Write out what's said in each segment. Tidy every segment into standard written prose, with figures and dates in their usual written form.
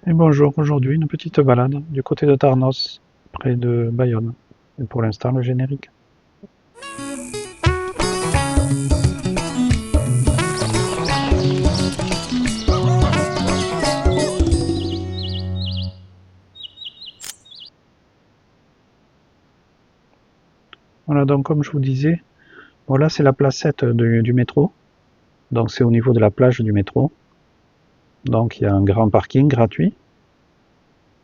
Et bonjour, aujourd'hui une petite balade du côté de Tarnos, près de Bayonne. Et pour l'instant le générique. Voilà, donc comme je vous disais, voilà c'est la placette du métro. Donc c'est au niveau de la plage du métro. Donc il y a un grand parking gratuit.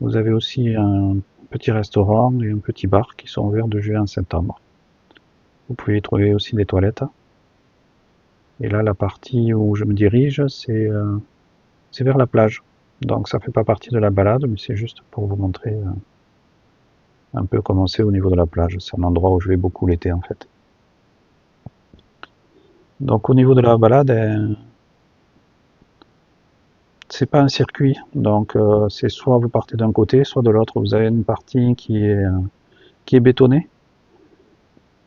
Vous avez aussi un petit restaurant et un petit bar qui sont ouverts de juin à septembre. Vous pouvez y trouver aussi des toilettes. Et là la partie où je me dirige, c'est vers la plage. Donc ça fait pas partie de la balade, mais c'est juste pour vous montrer un peu comment c'est au niveau de la plage. C'est un endroit où je vais beaucoup l'été en fait. Donc au niveau de la balade, c'est pas un circuit. Donc c'est soit vous partez d'un côté, soit de l'autre. Vous avez une partie qui est bétonnée.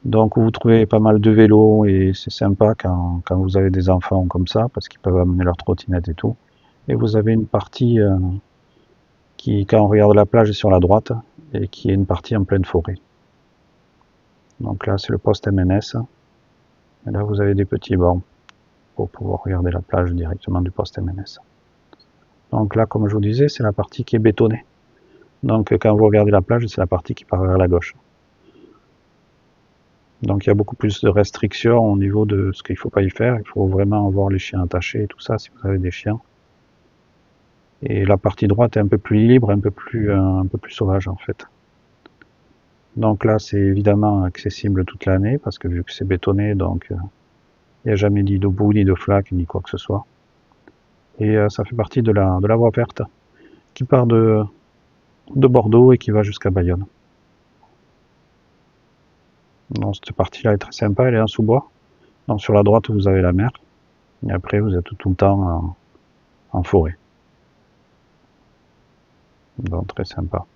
Donc vous trouvez pas mal de vélos et c'est sympa quand vous avez des enfants comme ça parce qu'ils peuvent amener leur trottinette et tout. Et vous avez une partie qui, quand on regarde la plage, est sur la droite et qui est une partie en pleine forêt. Donc là c'est le poste MNS. Et là vous avez des petits bancs pour pouvoir regarder la plage directement du poste MNS. Donc là, comme je vous disais, c'est la partie qui est bétonnée. Donc quand vous regardez la plage, c'est la partie qui part vers la gauche. Donc il y a beaucoup plus de restrictions au niveau de ce qu'il ne faut pas y faire. Il faut vraiment avoir les chiens attachés et tout ça si vous avez des chiens. Et la partie droite est un peu plus libre, un peu plus sauvage en fait. Donc là, c'est évidemment accessible toute l'année parce que vu que c'est bétonné, donc il n'y a jamais ni de boue, ni de flaque, ni quoi que ce soit. Et ça fait partie de la voie verte qui part de Bordeaux et qui va jusqu'à Bayonne. Donc cette partie-là est très sympa, elle est en sous-bois. Donc sur la droite, vous avez la mer. Et après, vous êtes tout le temps en forêt. Donc très sympa.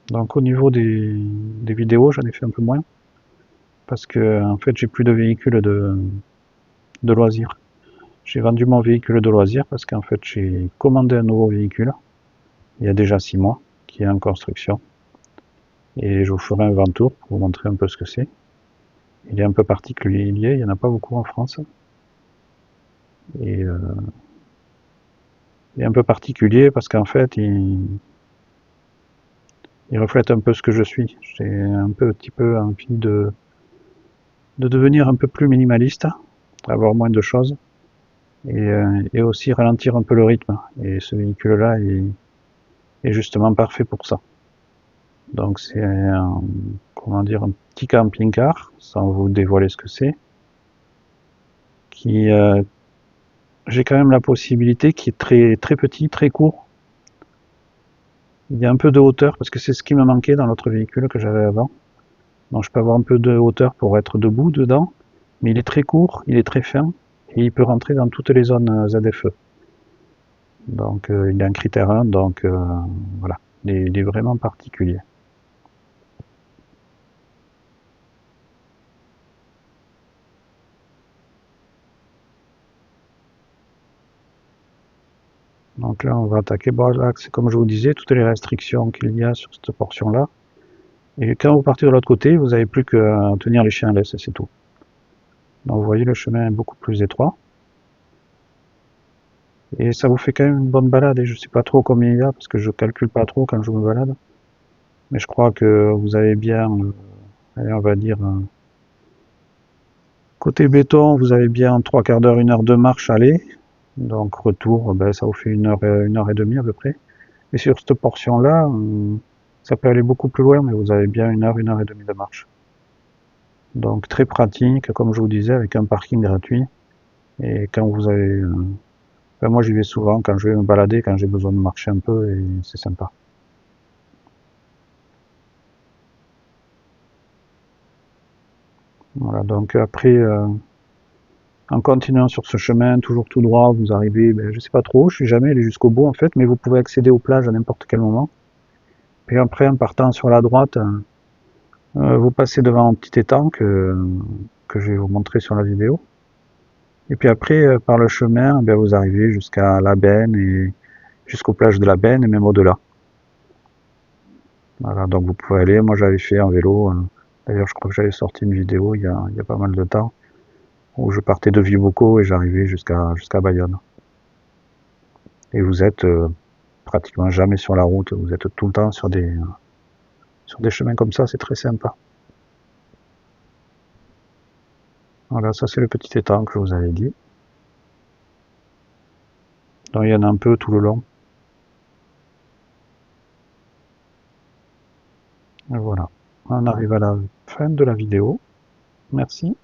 Donc au niveau des vidéos, j'en ai fait un peu moins. Parce que en fait, j'ai plus de véhicule de loisirs. J'ai vendu mon véhicule de loisirs parce qu'en fait, j'ai commandé un nouveau véhicule il y a déjà 6 mois, qui est en construction. Et je vous ferai un grand tour pour vous montrer un peu ce que c'est. Il est un peu particulier, il n'y en a pas beaucoup en France. Et il est un peu particulier parce qu'en fait, il reflète un peu ce que je suis. J'ai petit peu envie de devenir un peu plus minimaliste, avoir moins de choses et aussi ralentir un peu le rythme. Et ce véhicule-là est justement parfait pour ça. Donc c'est comment dire, un petit camping-car, sans vous dévoiler ce que c'est, qui j'ai quand même la possibilité, qui est très très petit, très court. Il y a un peu de hauteur parce que c'est ce qui me manquait dans l'autre véhicule que j'avais avant. Donc je peux avoir un peu de hauteur pour être debout dedans, mais il est très court, il est très fin et il peut rentrer dans toutes les zones ZFE. Donc il est un critère 1, donc voilà, il est vraiment particulier. Donc là on va attaquer, bon là c'est comme je vous disais, toutes les restrictions qu'il y a sur cette portion-là. Et quand vous partez de l'autre côté, vous n'avez plus qu'à tenir les chiens à laisse, c'est tout. Donc vous voyez, le chemin est beaucoup plus étroit. Et ça vous fait quand même une bonne balade, et je sais pas trop combien il y a, parce que je calcule pas trop quand je me balade. Mais je crois que vous avez bien, allez, on va dire, côté béton, vous avez bien 3/4 d'heure, 1 heure de marche aller. Donc retour, ben, ça vous fait 1 heure et demie à peu près. Et sur cette portion-là, ça peut aller beaucoup plus loin, mais vous avez bien 1 heure et demie de marche. Donc très pratique, comme je vous disais, avec un parking gratuit. Et quand vous avez... ben, moi j'y vais souvent quand je vais me balader, quand j'ai besoin de marcher un peu, et c'est sympa. Voilà, donc après, en continuant sur ce chemin, toujours tout droit, vous arrivez, ben, je sais pas trop, je suis jamais allé jusqu'au bout en fait, mais vous pouvez accéder aux plages à n'importe quel moment. Puis après, en partant sur la droite, vous passez devant un petit étang que je vais vous montrer sur la vidéo. Et puis après, par le chemin, ben, vous arrivez jusqu'à la Benne et jusqu'aux plages de la Benne et même au-delà. Voilà, donc vous pouvez aller. Moi, j'avais fait en vélo. D'ailleurs, je crois que j'avais sorti une vidéo il y a pas mal de temps où je partais de Viboco et j'arrivais jusqu'à Bayonne. Et vous êtes pratiquement jamais sur la route. Vous êtes tout le temps sur des chemins comme ça. C'est très sympa. Voilà, ça c'est le petit étang que je vous avais dit. Donc il y en a un peu tout le long. Et voilà. On arrive à la fin de la vidéo. Merci.